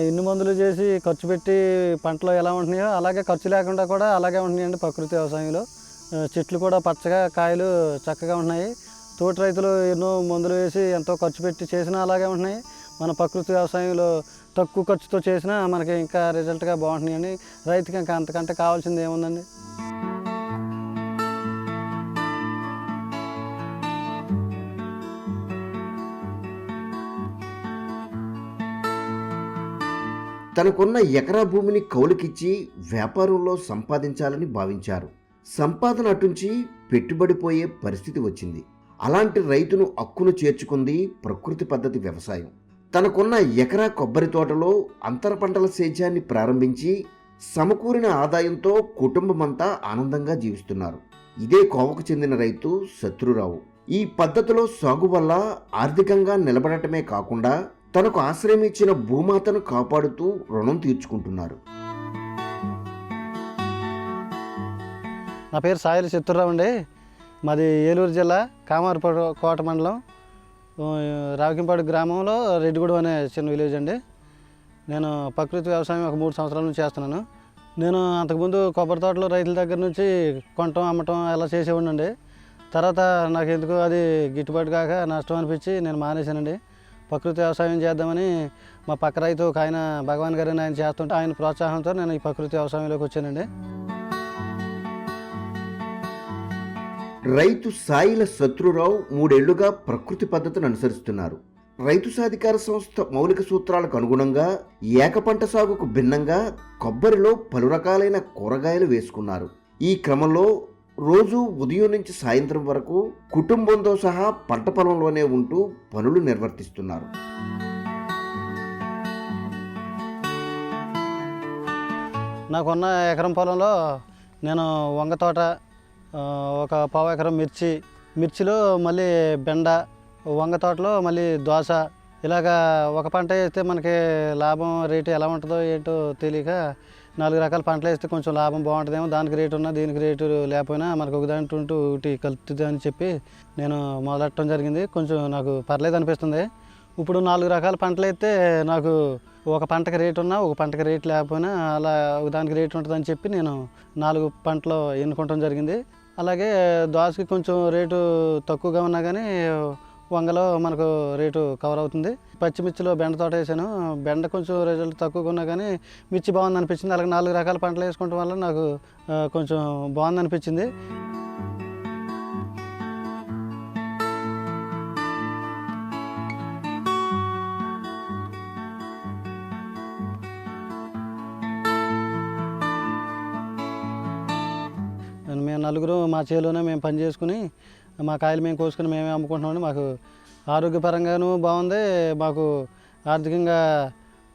ఇన్ని మందులు చేసి ఖర్చు పెట్టి పంటలు ఎలా ఉంటున్నాయో అలాగే ఖర్చు లేకుండా కూడా అలాగే ఉంటున్నాయండి ప్రకృతి వ్యవసాయంలో. చెట్లు కూడా పచ్చగా, కాయలు చక్కగా ఉన్నాయి. తోటి రైతులు ఎన్నో మందులు వేసి ఎంతో ఖర్చు పెట్టి చేసినా అలాగే ఉంటున్నాయి. మన ప్రకృతి వ్యవసాయంలో తక్కువ ఖర్చుతో చేసినా మనకి ఇంకా రిజల్ట్గా బాగుంటున్నాయండి. రైతుకి ఇంకా అంతకంటే కావాల్సింది ఏముందండి. తనకున్న ఎకరా భూమిని కౌలుకిచ్చి వ్యాపారంలో సంపాదించాలని భావించారు. సంపాదన అటుంచి పెట్టుబడిపోయే పరిస్థితి వచ్చింది. అలాంటి రైతును అక్కును చేర్చుకుంది ప్రకృతి పద్ధతి వ్యవసాయం. తనకున్న ఎకరా కొబ్బరి తోటలో అంతర పంటల సేద్యాన్ని ప్రారంభించి సమకూరిన ఆదాయంతో కుటుంబమంతా ఆనందంగా జీవిస్తున్నారు. ఇదే కోవకు చెందిన రైతు శత్రురావు. ఈ పద్ధతిలో సాగు వల్ల ఆర్థికంగా నిలబడటమే కాకుండా తనకు ఆశ్రయం ఇచ్చిన భూమాతను కాపాడుతూ రుణం తీర్చుకుంటున్నారు. నా పేరు సాయిల శత్రురావు అండి. మాది ఏలూరు జిల్లా కామారకోట మండలం రావికింపాడు గ్రామంలో రెడ్డిగూడెం అనే చిన్న విలేజ్ అండి. నేను ప్రకృతి వ్యవసాయం ఒక 3 సంవత్సరాల నుంచి చేస్తున్నాను. నేను అంతకుముందు కొబ్బరి తోటలో రైతుల దగ్గర నుంచి కొనటం అమ్మటం అలా చేసేవాడినండి. తర్వాత నాకు ఎందుకు అది గిట్టుబాటు కాక నష్టం అనిపించి నేను మానేశానండి. ప్రకృతి వ్యవసాయం చేద్దామని మా పక్క రైతు ఒక ఆయన భగవాన్ గారిని ఆయన చేస్తుంటే ఆయన ప్రోత్సాహంతో నేను ఈ ప్రకృతి వ్యవసాయంలోకి వచ్చానండి. రైతు సాయిల శత్రురావు 3 ఏళ్లుగా ప్రకృతి పద్ధతిని అనుసరిస్తున్నారు. రైతు సాధికార సంస్థ మౌలిక సూత్రాలకు అనుగుణంగా ఏకపంట సాగుకు భిన్నంగా కొబ్బరిలో పలు రకాలైన కూరగాయలు వేసుకున్నారు. ఈ క్రమంలో రోజు ఉదయం నుంచి సాయంత్రం వరకు కుటుంబంతో సహా పంట పొలంలోనే ఉంటూ పనులు నిర్వర్తిస్తున్నారు. నాకున్న ఎకరం పొలంలో నేను వంగ తోట, ఒక పావు ఎకరం మిర్చిలో మళ్ళీ బెండ, వంగ తోటలో మళ్ళీ దోస, ఇలాగా ఒక పంట వేస్తే మనకి లాభం రేటు ఎలా ఉంటుందో ఏంటో తెలియక 4 రకాల పంటలు వేస్తే కొంచెం లాభం బాగుంటుందేమో, దానికి రేటు ఉన్నా దీనికి రేటు లేకపోయినా మనకు ఒకదాంట్లో ఒకటి కలుపుతుంది అని చెప్పి నేను మొదలెట్టడం జరిగింది. కొంచెం నాకు పర్లేదు అనిపిస్తుంది. ఇప్పుడు 4 రకాల పంటలు అయితే నాకు ఒక పంటకి రేటు ఉన్నా ఒక పంటకి రేటు లేకపోయినా అలా దానికి రేటు ఉంటుందని చెప్పి నేను 4 పంటలు ఎన్నుకోవటం జరిగింది. అలాగే దోసకి కొంచెం రేటు తక్కువగా ఉన్నా కానీ వంగలో మనకు రేటు కవర్ అవుతుంది. పచ్చిమిర్చిలో బెండ తోట వేసాను. బెండ కొంచెం రిజల్ట్ తక్కువగా ఉన్నా కానీ మిర్చి బాగుంది అనిపించింది. అలాగే 4 రకాల పంటలు వేసుకోవడం వల్ల నాకు కొంచెం బాగుంది అనిపించింది. మేము నలుగురు మా చేలోనే మేము పని చేసుకుని మా కాయలు మేము కోసుకుని మేమే అమ్ముకుంటున్నామండి. మాకు ఆరోగ్యపరంగానూ బాగుంది, మాకు ఆర్థికంగా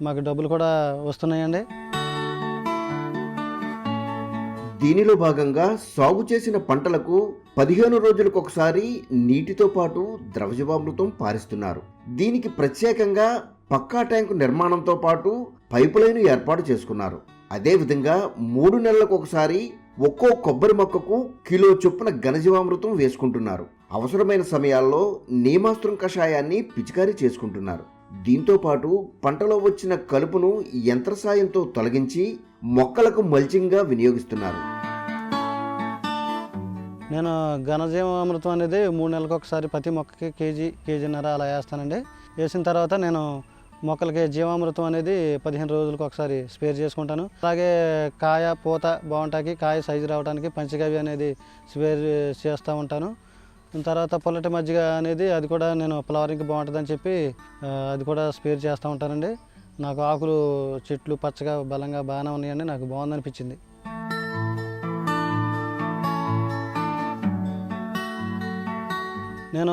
మాకు డబ్బులు కూడా వస్తున్నాయండి. దీనిలో భాగంగా సాగు చేసిన పంటలకు 15 రోజులకు ఒకసారి నీటితో పాటు ద్రవజీవామృతం పారిస్తున్నారు. దీనికి ప్రత్యేకంగా పక్కా ట్యాంకు నిర్మాణంతో పాటు పైపులైన్ ఏర్పాటు చేసుకున్నారు. అదేవిధంగా 3 నెలలకు ఒకసారి ఒక్కో కొబ్బరి మొక్కకు కిలో చొప్పున ఘనజీవామృతం వేసుకుంటున్నారు. అవసరమైన సమయాల్లో నీమాస్త్రం కషాయాన్ని పిచికారీ చేసుకుంటున్నారు. దీంతో పాటు పంటలో వచ్చిన కలుపును యంత్ర సాయంతో తొలగించి మొక్కలకు మల్చింగ్గా వినియోగిస్తున్నారు. నేను ఘనజీవామృతం అనేది 3 నెలలకు ఒకసారి ప్రతి మొక్కకి కేజీన్నర అలా వేస్తానండి. వేసిన తర్వాత నేను మొక్కలకి జీవామృతం అనేది 15 రోజులకు ఒకసారి స్పేర్ చేసుకుంటాను. అలాగే కాయ పూత బాగుంటాకి, కాయ సైజు రావడానికి పంచగవ్య అనేది స్పేర్ చేస్తూ ఉంటాను. తర్వాత పొల్లటి మజ్జిగ అనేది అది కూడా నేను ఫ్లవరింగ్కి బాగుంటుందని చెప్పి అది కూడా స్పేర్ చేస్తూ ఉంటానండి. నాకు ఆకులు చెట్లు పచ్చగా బలంగా బాగానే ఉన్నాయండి. నాకు బాగుందనిపించింది. నేను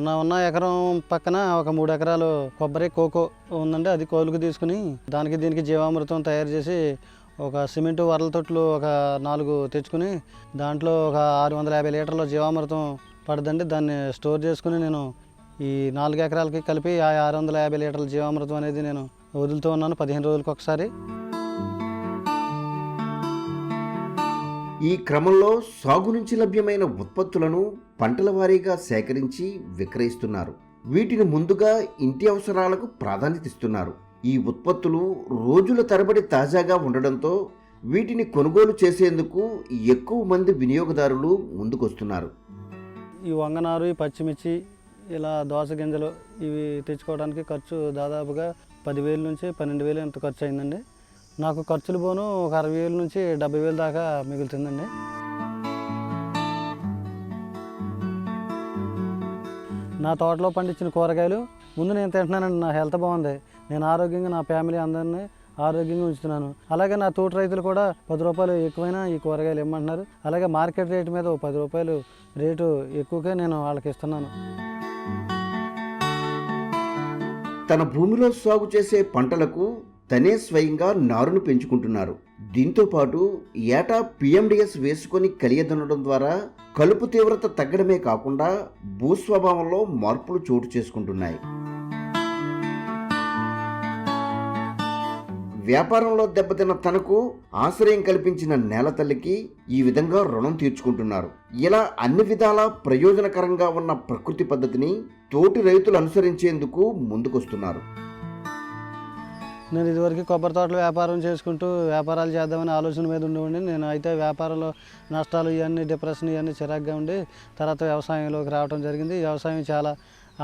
నా ఉన్న ఎకరం పక్కన ఒక 3 ఎకరాలు కొబ్బరి కోకో ఉందండి. అది కోలుకు తీసుకుని దానికి దీనికి జీవామృతం తయారు చేసి ఒక సిమెంటు వరల తొట్లు ఒక 4 తెచ్చుకుని దాంట్లో ఒక 650 లీటర్ల జీవామృతం పడుతుందండి. దాన్ని స్టోర్ చేసుకుని నేను ఈ 4 ఎకరాలకి కలిపి ఆ 650 లీటర్ల జీవామృతం అనేది నేను వదులుతూ ఉన్నాను 15 రోజులకు ఒకసారి. ఈ క్రమంలో సాగు నుంచి లభ్యమైన ఉత్పత్తులను పంటల వారీగా సేకరించి విక్రయిస్తున్నారు. వీటిని ముందుగా ఇంటి అవసరాలకు ప్రాధాన్యత ఇస్తున్నారు. ఈ ఉత్పత్తులు రోజుల తరబడి తాజాగా ఉండడంతో వీటిని కొనుగోలు చేసేందుకు ఎక్కువ మంది వినియోగదారులు ముందుకొస్తున్నారు. ఈ వంగనారు, ఈ పచ్చిమిర్చి, ఇలా దోస గింజలు ఇవి తెచ్చుకోవడానికి ఖర్చు దాదాపుగా 10,000 నుంచి 12,000 ఎంత ఖర్చు అయిందండి. నాకు ఖర్చులు పోను ఒక 60,000 నుంచి 70,000 దాకా మిగులుతుందండి. నా తోటలో పండించిన కూరగాయలు ముందు నేను తింటున్నానండి. నా హెల్త్ బాగుంది, నేను ఆరోగ్యంగా నా ఫ్యామిలీ అందరినీ ఆరోగ్యంగా ఉంచుతున్నాను. అలాగే నా తోటి రైతులు కూడా 10 రూపాయలు ఎక్కువైనా ఈ కూరగాయలు ఇమ్మంటున్నారు. అలాగే మార్కెట్ రేటు మీద 10 రూపాయలు రేటు ఎక్కువగా నేను వాళ్ళకి ఇస్తున్నాను. తన భూమిలో సాగు చేసే పంటలకు తనే స్వయంగా నారును పెంచుకుంటున్నారు. దీంతో పాటు ఏటా పిఎండిఎస్ వేసుకొని కలియదున్నడం ద్వారా కలుపు తీవ్రత తగ్గడమే కాకుండా భూస్వభావంలో మార్పులు చోటు చేసుకుంటున్నాయి. వ్యాపారంలో దెబ్బతిన్న తనకు ఆశ్రయం కల్పించిన నేల తల్లికి ఈ విధంగా రుణం తీర్చుకుంటున్నారు. ఇలా అన్ని విధాలా ప్రయోజనకరంగా ఉన్న ప్రకృతి పద్ధతిని తోటి రైతులు అనుసరించేందుకు ముందుకొస్తున్నారు. నేను ఇదివరకు కొబ్బరి తోటలో వ్యాపారం చేసుకుంటూ వ్యాపారాలు చేద్దామని ఆలోచన మీద ఉండేవాడిని. నేను అయితే వ్యాపారంలో నష్టాలు ఇవన్నీ డిప్రెషన్ ఇవన్నీ చిరాగ్గా ఉండి తర్వాత వ్యవసాయంలోకి రావడం జరిగింది. వ్యవసాయం చాలా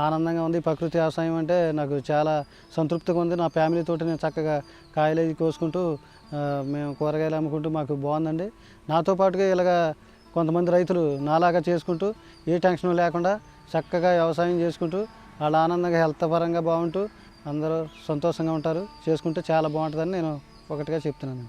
ఆనందంగా ఉంది. ప్రకృతి వ్యవసాయం అంటే నాకు చాలా సంతృప్తిగా ఉంది. నా ఫ్యామిలీతో నేను చక్కగా కాయలు అవి కోసుకుంటూ మేము కూరగాయలు అమ్ముకుంటూ మాకు బాగుందండి. నాతో పాటుగా ఇలాగ కొంతమంది రైతులు నాలాగా చేసుకుంటూ ఏ టెన్షన్ లేకుండా చక్కగా వ్యవసాయం చేసుకుంటూ వాళ్ళు ఆనందంగా హెల్త్ పరంగా బాగుంటూ అందరూ సంతోషంగా ఉంటారు. చేసుకుంటే చాలా బాగుంటుందని నేను ఒకటిగా చెప్తున్నాను.